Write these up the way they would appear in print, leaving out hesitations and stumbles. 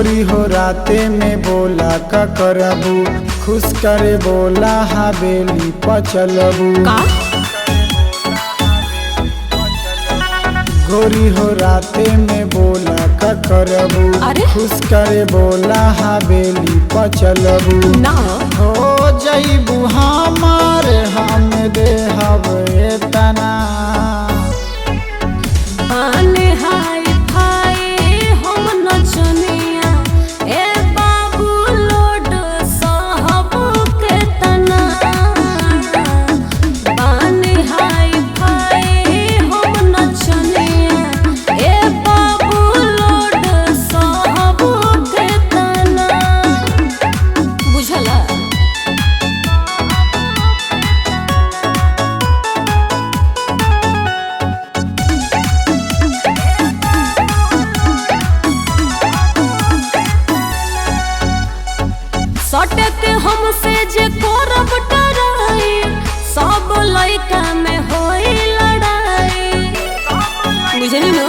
गोरी हो राते में बोला का करबू, खुश करे बोला हवेली पचलबू। गोरी हो राते में बोला का करबू, खुश करे बोला हवेली पचलबू। ना हो जईबू हमार हम देहब एतना। आने हाय फाय हम नचनिया ए बाबू लोड साहब के तना। आने हाय फाय हम नचनिया ए बाबू लोड साहब के तना। बुझला? सटे के हमसे जे करब डराई, सब लइका में होई लड़ाई। बुझली न?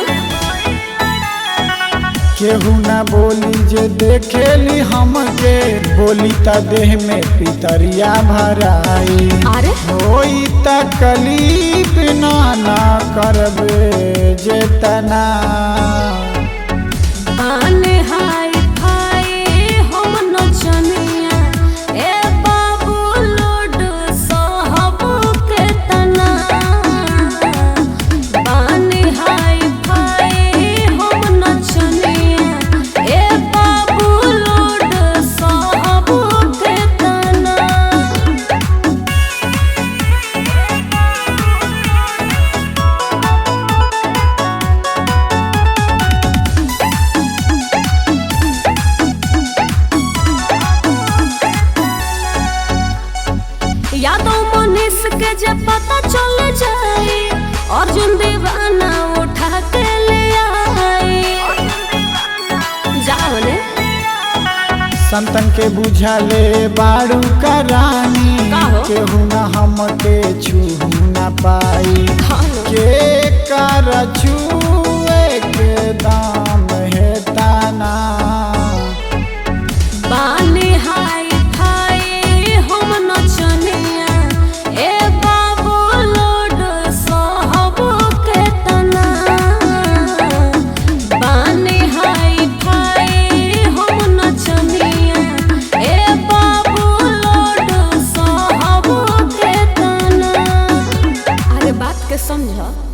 केहू ना बोली जे देखेली हमके, बोली त देह में पितरिया भराई। अरे होई तकलीफ ना करबे जेतना। आने हाय फाय हम नचनिया ए बाबू लोड साहब के तना। आने हाय फाय हम नचनिया ए बाबू लोड साहब के तना। यादों मनीष के जब पता चल जाए, अर्जुन दीवाना उठा के ले आए। जाओ ने संतन के बुझाले बाड़ू का रानी, केहू ना हमके छू ना पाई। के कर छुए के दाम है ताना। बाने हाय फाय हम नचनिया ए बाबू लोड साहब के तना। बाने हाय फाय हम नचनिया ए बाबू लोड साहब के तना। अरे बात के समझ।